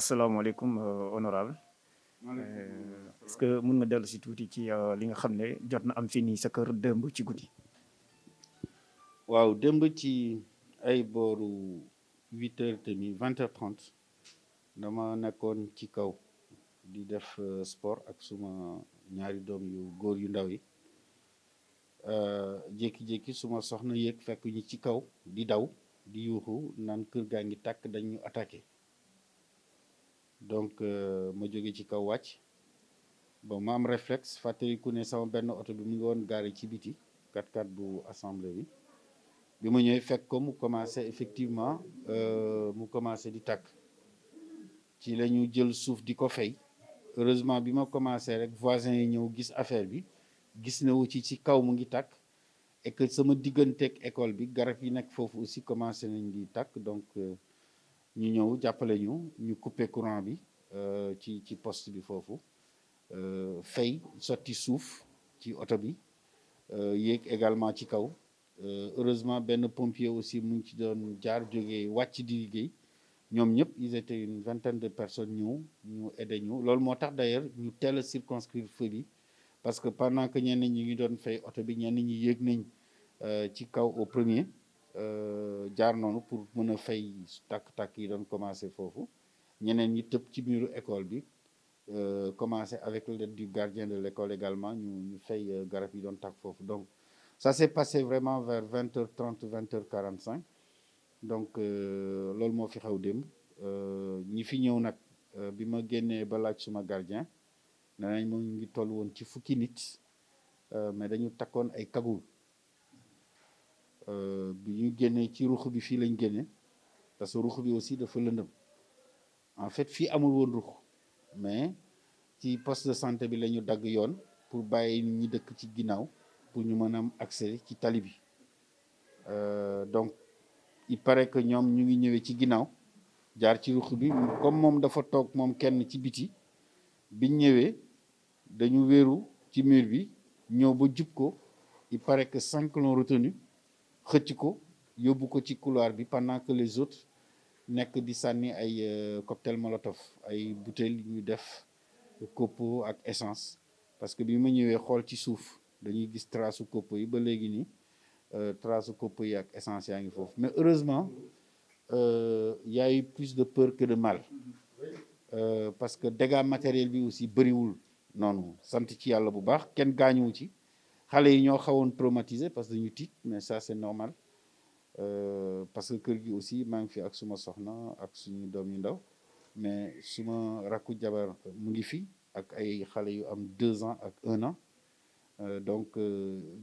asalaamaaleykum honorable est-ce que mun nga dellu si tuuti ci li nga xam ne jot na am fii nii sa kër démb ci guddi. waaw démb ci ay booru 8h30 20h30 dama nekkoon ci kaw di def sport ak suma ñaari doom yu góor yu ndaw yi jékki-jékki suma soxna yéeg fekk ñu ci kaw di daw di yuuxu naan kër gaa ngi tàkk dañu attaqué donc ma jóge ci kaw wàcc bon ma am réflexe fàttaliku ne sama benn oto bi mu ngi woon garé ci biti 4x4 bu assemblée bi ma ñëwee fekk ko mu commencé effectivement mu commencé di tàkk ci la ñu jël suuf di ko fay heureusement bi ma commencé rek voisins yi ñëw gis affaire bi gis na wu ci kaw mu ngi tàkk et que sama digganteeg école bi garab yi nekk foofu aussi commencé nañ di tàkk donc ñu ñëw jàppale ñu couper courant bi ci poste bi foofu fay sotti suuf ci oto bi yéeg également ci kaw heureusement benn pompier aussi mu ngi ci doon jaar jógee wàcc di liggéey ñoom ñëpp ils étaient une vingtaine de personnes ñu aidé ñu loolu moo tax d'ailleurs ñu teel a circonscrire feu bi parce que pendant que ñenn ñi ngi doon fay oto bi ñenn ñi yéeg nañ ci kaw au premier jaar noonu pour mën a fay tàkk-tàkk yi doon commencé foofu ñeneen ñi tëb ci muru école bi commencé avec l'aide du gardien de l'école également ñu fay garab yi doon tàkk foofu donc ça s'est passé vraiment vers 20h30 20h45 donc loolu moo fi xew démb ñi fi ñëw nag bi ma génnee ba laaj suma gardien nee nañ mu ngi toll woon ci fukki nit mais dañu takkoon ay kagul bi ñu génnee ci ruux bi fii lañ génne parce que ruux bi aussi dafa lëndëm en fait fii amul woon ruux mais ci poste de santé bi la ñu dagg yoon pour bàyyi nit ñi dëkk ci ginnaaw pour ñu mën a am accès ci tali bi donc il paraît que ñoom ñu ngi ñëwee ci ginnaaw jaar ci ruq bi comme moom dafa toog moom kenn ci biti biñ ñëwee dañu wéeru ci mur bi ñëw ba jub ko il paraît que 5 l'ont retenu xëcc ko yóbbu ko ci couloir bi pendant que les autres nekk di sànni ay cocktail molotov ay bouteilles yu ñu def copeaux ak essence parce que bi ma ñëwee xool ci suuf dañuy gis trace su copeaux yi ba léegi nii trace su copeaux yi ak essence yaa ngi foofu mais heureusement y a eu plus de peur que de mal parce que dégâts matériels bi aussi bëriwul noonu sant ci yàlla bu baax kenn gaañuwu ci xale yi ñoo xawoon traumatisé parce que dañu tiit mais ça c'est normal parce que kër gi aussi maa ngi fi ak suma soxna ak suñu doom yu ndaw mais suma rakku jabar mu ngi fi ak ay xale yu am 2 ans ak 1 an donc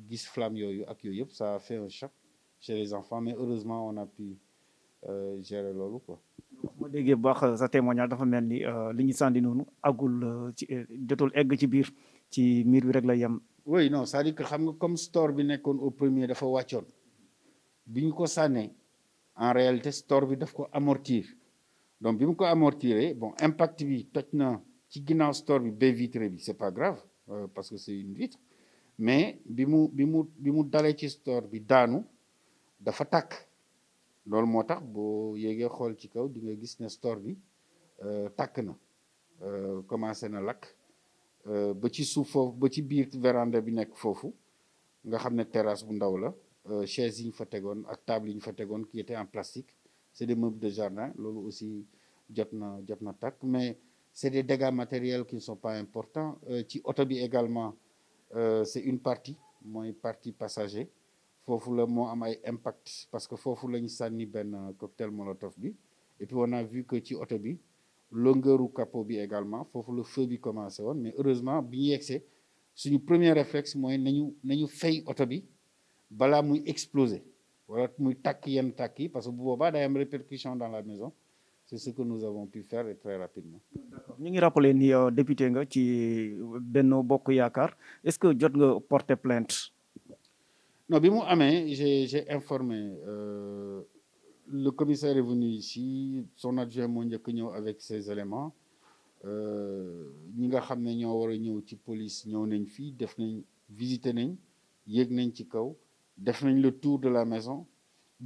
gis flamme yooyu ak yooyu yëpp ça a fait un choc chez les enfants mais heureusement on a pu gérer loolu quoi. ma déggee bu baax sa témoignage dafa mel ni li ñu sànni noonu agul ci jotul egg ci biir ci miir bi rek la yem. oui non c'est-à-dire que xam nga comme store bi nekkoon au premier dafa wàccoon bi ñu ko sànnee en réalité store bi daf ko amortir donc bi mu ko amortiré bon impact bi toj na ci ginnaaw store bi baie vitrée bi c'est pas grave parce que c'est une vitre mais bi mu dalee ci store bi daanu dafa tàkk loolu moo tax boo yéegee xool ci kaw di nga gis ne store bi tàkk na commencé na lakk ba ci suuf foofu ba ci biir véranda bi nekk foofu nga xam ne terrasse bu ndaw la chaises yi ñu fa tegoon ak table yi ñu fa tegoon qui étaient en plastique c'est des meubles de jardin loolu aussi jot na tàkk mais c'est des dégâts matériels qui ne sont pas importants ci oto bi également c'est une partie mooy partie passager foofu la moo am ay impact parce que foofu la ñu sànni benn cocktail molotov bi et puis on a vu que ci oto bi longueur u capot bi également foofu le feu bi commencé woon mais heureusement bi ñu yegsee suñu premier réflexe mooy nañu fay oto bi balaa muy exploser wala muy tàkk yenn tàkk yi parce que bu boobaa day am répercussion dans la maison c'est ce que nous avons pu faire et très rapidement. D'accord ñu ngi rappelé ni député nga ci Benno Bokk Yaakaar est-ce que jot nga porter plainte. non bi mu amee j'ai informé le commissaire est venu ici son adjoint moo njëkk ñëw avec ses éléments ñi nga xam ne ñoo war a ñëw ci police ñëw nañ fii def nañ visiter nañ yéeg nañ ci kaw def nañ le tour de la maison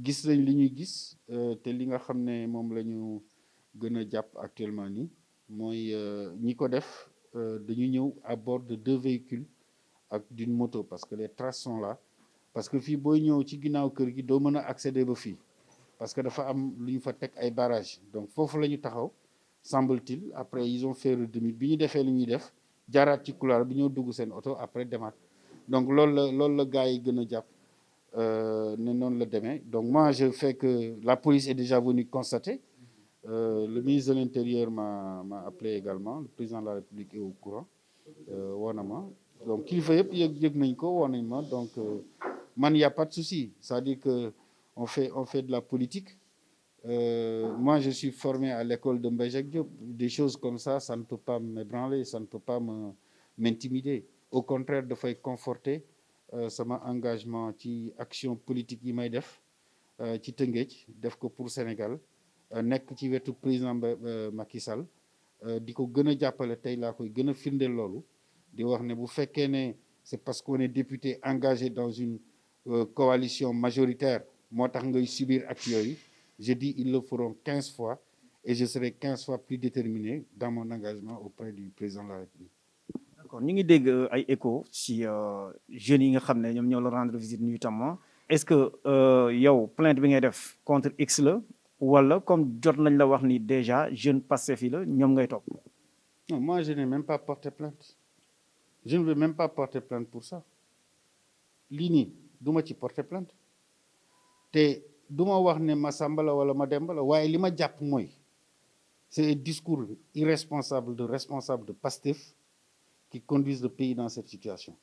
gis nañ li ñuy gis te li nga xam ne moom la ñu gën a jàpp actuellement nii mooy ñi ko def dañu ñëw à bord de 2 véhicules ak d'une moto parce que les traces sont là parce que fii booy ñëw ci ginnaaw kër gi doo mën a accéder ba fii parce que dafa am lu ñu fa teg ay barrages donc foofu la ñu taxaw semble-t-il après ils ont fait le demi bi ñu defee li ñuy def jaaraat ci couloir bi ñoo dugg seen oto après demaat donc loolu la gars yi gën a jàpp ne noonu la demee donc moi je fais que la police est déjà venue constater le ministre de l'Intérieur m'a appelé également le président de la République est au courant woo na ma donc kilifa yëpp yëg nañ ko woo nañ ma donc man y a pas de souci c'est-à-dire que on fait de la politique moi je suis formé à l'école de Mbaye Jacques Diop des choses comme ça ne peut pas m'ébranler ça ne peut pas m'intimider au contraire dafay conforter sama engagement ci action politique yi may def ci Tëngéej def ko pour Sénégal nekk ci wetu président Macky Sall di ko gën a jàppale tey laa koy gën a firndeel loolu di wax ne bu fekkee ne c'est parce qu'on est député engagé dans une coalition majoritaire moo tax ngay subir ak yooyu je dis ils le feront 15 fois et je serai 15 fois plus déterminé dans mon engagement auprès du président de la République. D'accord ñu ngi dégg ay écho ci jeunes yi nga xam ne ñoom ñoo la rendre visite notamment est-ce que yow plainte bi ngay def contre X la wala comme jot nañ la wax ni déjà jeune Pastef yi la ñoom ngay topp. Non, moi je n'ai même pas porté plainte je ne veux même pas porter plainte pour ça lii nii du ma ci porter plainte te du ma wax ne ma Samba la wala ma Demba la waaye li ma jàpp mooy c'est un discours irresponsable de Pastef qui conduisent le pays dans cette situation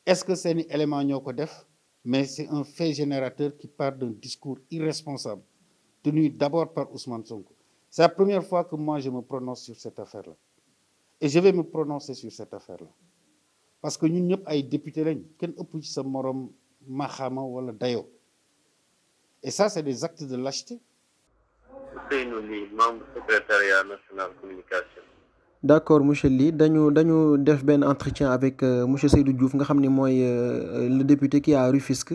est-ce que seeni élément ñoo ko def mais c'est un fait générateur qui part d'un discours irresponsable tenu d'abord par Ousmane Sonko c'est la première fois que moi je me prononce sur cette affaire-là et je vais me prononcer sur cette affaire-là parce que ñun ñëpp ay député lañ kenn ëpp ci sa morom maxama wala dayo et ça c'est des actes de lâcheté. Ousseynou Ly, membre secrétariat national communication. D'accord monsieur Ly dañu def benn entretien avec monsieur Seydou Diouf nga xam ni mooy le député qui est à Rufisque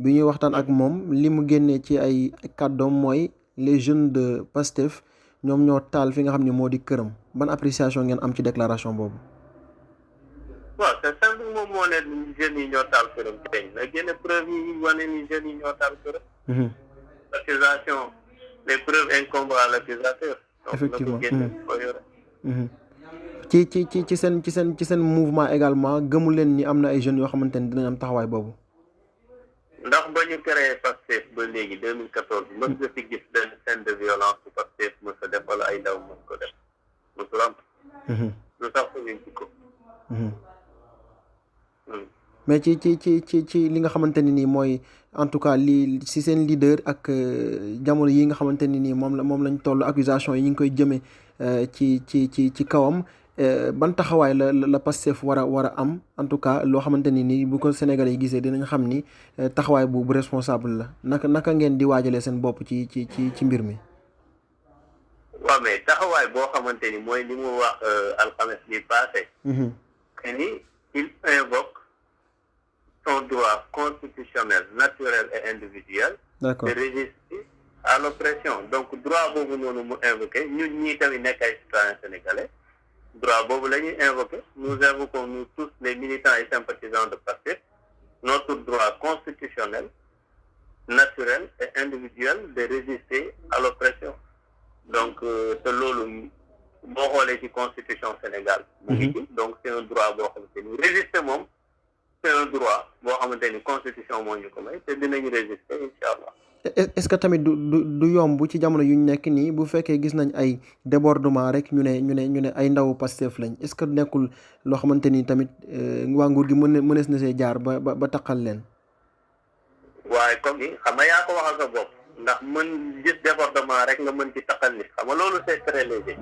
bi ñuy waxtaan ak moom li mu génnee ci ay kàddoom mooy les jeunes de Pastef ñoom ñoo taal fi nga xam ni moo di këram ban appréciation ngeen am ci déclaration boobu. waaw c'est simple moom moo ne jeunes yi ñoo taal këram teñ na génne preuve yi wane ni jeunes yi ñoo taal këram. L'accusation les preuves incombent à l'accusateur. Effectivement. ci seen mouvement également gëmu leen ni am na ay jeunes yoo xamante ni dinañ am taxawaay boobu. ndax ba ñu créé Pastef ba léegi 2014 mës nga fi gis benn scène de violence bu Pastef mës a def wala ay ndaw mës ko def mësul am. lu tax ko ñu ci ko. mais ci li nga xamante ni nii mooy en tout cas li si seen leader ak jamono yi nga xamante ni nii moom lañ toll accusation yi ñu ngi koy jëmee ci kawam ban taxawaay la Pastef war a am en tout cas loo xamante ni nii bu ko Sénégalais yi gisee dinañ xam ni taxawaay bu responsable la naka ngeen di waajalee seen bopp ci mbir mi. waaw mais taxawaay boo xamante ni mooy li mu wax alxames bi passé. que ni il invoque son droit constitutionnel naturel et individuel. D'accord. De résister à l'oppression donc droit boobu noonu mu invoqué ñun ñii tamit nekk ay citoyens sénégalais droit boobu la ñuy invoqué nous invoquons nous tous les militants et sympathisants de Pastef notre droit constitutionnel naturel et individuel de résister à l'oppression donc te loolu boo xoolee ci constitution Sénégal mu ngi ci donc c'est un droit boo xamante ni résister moom c'est un droit boo xamante ni constitution moo ñu ko may te dinañu résister incha allah. est-ce que tamit du yomb ci jamono yu ñu nekk nii bu fekkee gis nañ ay débordement rek ñu ne ay ndawu Pastef lañ est-ce que nekkul loo xamante ni tamit waa nguur gi mënees na see jaar ba taqal leen. waaye comme ni xam nga yaa ko waxal sa bopp ndax mën gis débordement rek nga mën ci taqal nit xam nga loolu c'est très léger.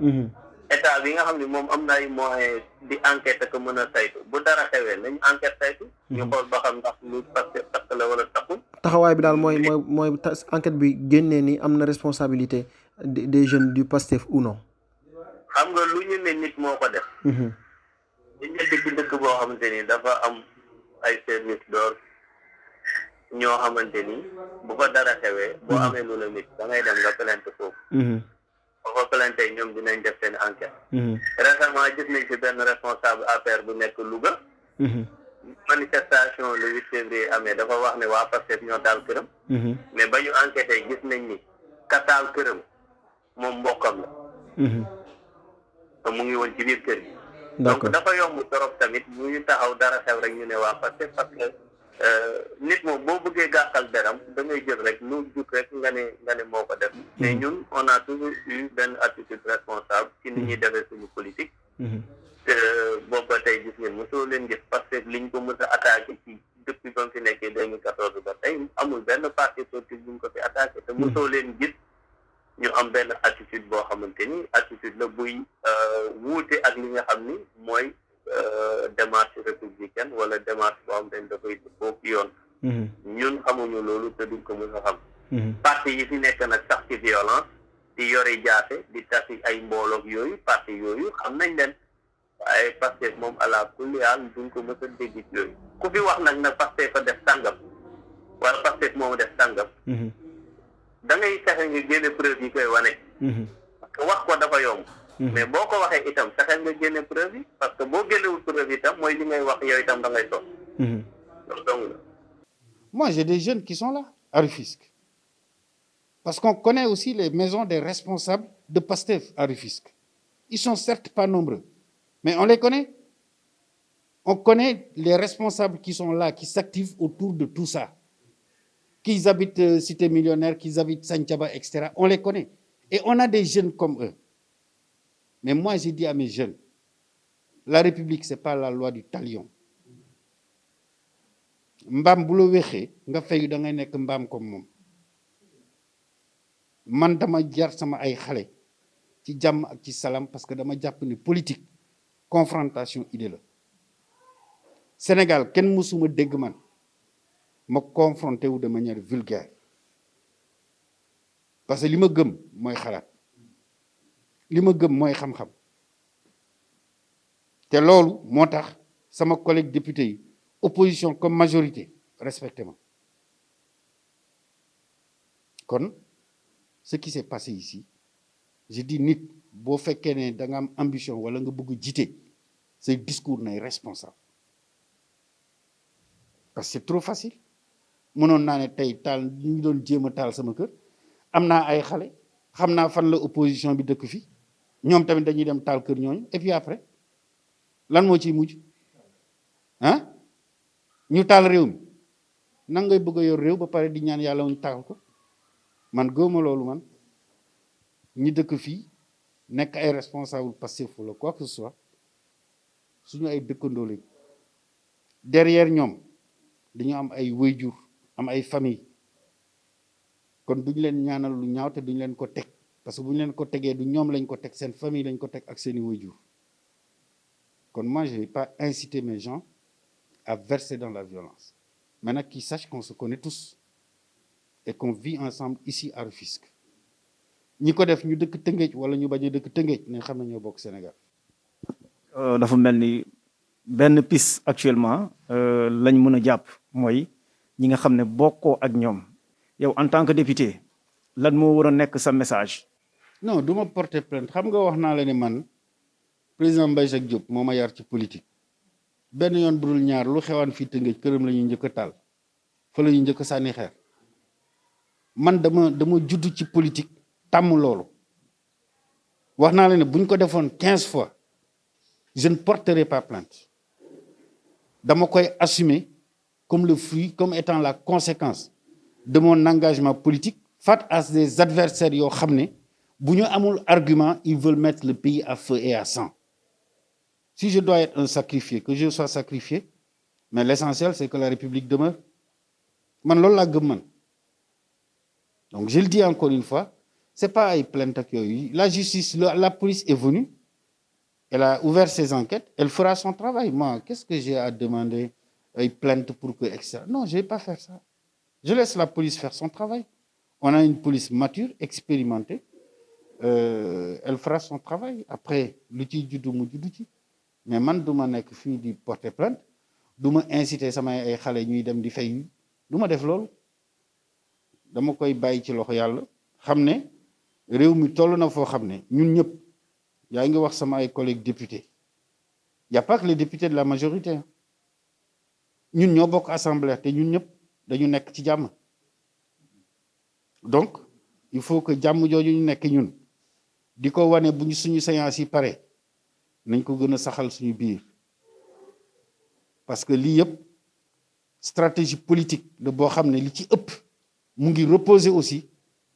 état bi nga xam ne moom am na ay moyens di enquête ak mën a saytu bu dara xewee nañ enquête saytu. ñu xool ba xam ndax lu Pastef takk la wala takkul. taxawaay bi daal mooy enquête bi génnee ni am na responsabilité des jeunes du Pastef ou non. xam nga lu ñu ne nit moo ko def. ñu nekk ci dëkk boo xamante ni dafa am ay service d'ordre ñoo xamante ni bu fa dara xewee boo amee lu la nit da ngay dem nga plainte foofu. boo fa tey ñoom dinañ def seen enquête. Récemment gis nañ ci benn responsable APR bu nekk Louga. Manifestation le 8 février amee dafa wax ne waa Pastef ñoo taal këram. mais ba ñu enquêté gis nañ ni ka taal këram moom mbokkam la. te mu ngi woon ci biir kër gi. donc dafa yomb trop tamit bu ñu taxaw dara xew rek ñu ne waa Pastef parce que nit moom boo bëggee gàkkal deram da ngay jël rek lu jug rek nga ne moo ko def. mais ñun on a toujours eu benn attitude responsable ci ni ñuy defee suñu politique. te boobu ba tey gis ngeen mosoo leen gis parce que liñ ko mës a attaqué ci depuis ba mu fi nekkee 2014 ba tey amul benn parti politique bu ñu ko fi attaqué te mosoo leen gis ñu am benn attitude boo xamante ni attitude la buy wuute ak li nga xam ni mooy démarche républicaine wala démarche boo xam ne dafay dëppoo yoon. ñun xamuñu loolu te duñ ko mës a xam. parti yi fi nekk nag sax ci violence di yore jaase di tasi ay mbooloog yooyu parti yooyu xam nañ leen. waaye Pastef moom ala kulli haal duñ ko mës a dégg ci yooyu ku fi wax nag Pastef fa def sàngam wala Pastef moomu def sàngam da ngay fexe nga génne preuve yi koy wane parce que wax ko dafa yomb mais boo ko waxee itam fexe nga génne preuve yi parce que boo génnewul preuve itam mooy li ngay wax yow itam da ngay sos donc la. Moi j'ai des jeunes qui sont là à Rufisque parce qu'on connaît aussi les maisons des responsables de Pastef à Rufisque. Ils sont certes pas nombreux mais on les connaît. On connaît les responsables qui sont là, qui s'activent autour de tout ça. Qu'ils habitent Cité Millionnaire, qu'ils habitent Santhiaba, etc. On les connaît. Et on a des jeunes comme eux. Mais moi, j'ai dit à mes jeunes, la République, ce n'est pas la loi du talion. Mbam bu la wéxee nga fayu da ngay nekk mbaam comme moom. Man dama jar sama ay xale ci jàmm ak ci salaam parce que dama jàpp ni politique confrontation idée la Sénégal kenn mësuma dégg man ma confronté wu de manière vulgaire parce que li ma gëm mooy xalaat li ma gëm mooy xam-xam te loolu moo tax sama collègue député yi opposition comme majorité respecté ma kon ce qui s'est passé ici je dis nit boo fekkee ne da nga am ambition wala nga bëgg jiite say discours nay responsable parce que c'est trop facile mënoon naa ne tey taal ñu ngi doon jéem a taal sama kër am naa ay xale xam naa fan la opposition bi dëkk fi ñoom tamit dañuy dem taal kër ñooñu et puis après lan moo ciy mujj ah ñu taal réew mi nan ngay bëgg a yor réew ba pare di ñaan yàlla ñu taal ko man gëwma loolu man ñi dëkk fii nekk ay responsable Pastef wala quoi que ce soit suñu ay dëkkandoo lañ derrière ñoom dañu am ay waajur am ay famille kon duñ leen ñaanal lu ñaaw te duñ leen ko teg parce que bu ñu leen ko tegee du ñoom lañ ko teg seen famille lañ ko teg ak seeni waajur kon moi je vais pas inciter mes gens à verser dans la violence maintenant qu'ils sachent qu'on se connaît tous et qu'on vit ensemble ici à Rufisque ñi ko def ñu dëkk Tëngéej wala ñu bañ a dëkk Tëngéej ne xam ne ñoo bokk Sénégal. dafa mel ni benn piste actuellement lañ mën a jàpp mooy ñi nga xam ne bokkoo ak ñoom yow en tant que député lan moo war a nekk sa message. non du ma porter plainte xam nga wax naa la ne man président Mbaye Jacques Diop moo ma yar ci politique benn yoon budul ñaar lu xewaan fii Tëngéej këram la ñuy njëkk a taal fa la ñuy njëkk a sànni xeer man dama judd ci politique tàmm loolu wax naa la ne bu ñu ko defoon 15 fois je ne porterai pas plainte dama koy assumer comme le fruit comme étant la conséquence de mon engagement politique face à des adversaires yoo xam ne bu ñu amul argument ils veulent mettre le pays à feu et à sang si je dois être un sacrifié que je sois sacrifié mais l'essentiel c'est que la République demeure man loolu laa gëm man donc je le dis encore une fois c'est pas ay plainte ak yooyu la justice la police est venue elle a ouvert ses enquêtes elle fera son travail moi qu'est-ce que j'ai à demander ay plainte pour que etc. Non je vais pas faire ça je laisse la police faire son travail on a une police mature expérimentée elle fera son travail après lu ciy juddu mu juddu ci mais man du ma nekk fii di porter plainte du ma inciter samay ay xale ñuy dem di fay du ma def loolu dama koy bàyyi ci loxo yàlla xam ne réew mi toll na foo xam ne ñun ñëpp yaa ngi wax sama ay collègues députés y a pas que les députés de la majorité ñun ñoo bokk assemblée te ñun ñëpp dañu nekk ci jàmm donc il faut que jàmm jooju ñu nekk ñun di ko wane bu ñu suñu séance yi pare nañ ko gën a saxal suñu biir parce que lii yëpp stratégie politique de boo xam ne li ci ëpp mu ngi reposer aussi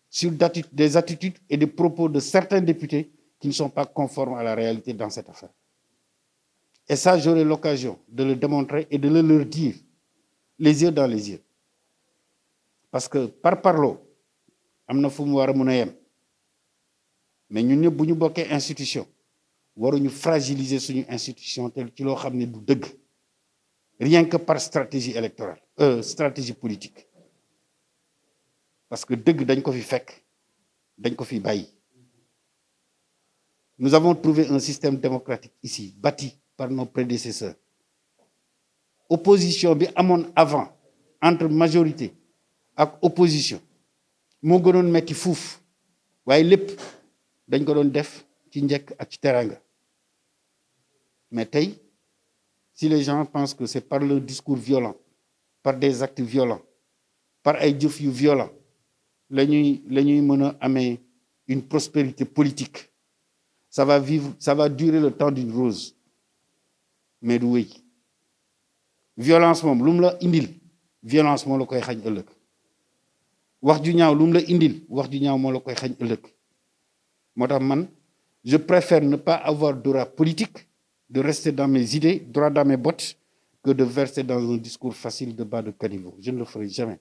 sur des attitudes et des propos de certains députés qui ne sont pas conformes à la réalité dans cette affaire. Et ça, j'aurai l'occasion de le démontrer et de le leur dire, les yeux dans les yeux. Parce que par parlo, am na fu mu war a mun a yem mais ñun ñëpp bu ñu bokkee institution waruñu fragiliser suñu institution te ci loo xam ne du dëgg rien que par stratégie électorale stratégie politique parce que dëgg dañ ko fi fekk dañ ko fi bàyyi. Nous avons trouvé un système démocratique ici bâti par nos prédécesseurs opposition bi amoon avant entre majorité ak opposition moo gënoon metti fuuf waaye lépp dañ ko doon def ci njëkk ak ci teraanga mais tey si les gens pensent que c'est par le discours violent par des actes violents par ay jëf yu violents la ñuy mën a amee une prospérité politique ça va durer le temps d'une rose mais du wéy violence moom lu mu la indil violence moo la koy xañ ëllëg wax ju ñaaw lu mu la indil wax ju ñaaw moo la koy xañ ëllëg moo tax man je préfère ne pas avoir d'aura politique de rester dans mes idées droit dans mes bottes que de verser dans un discours facile de bas de caniveau je ne le ferai jamais.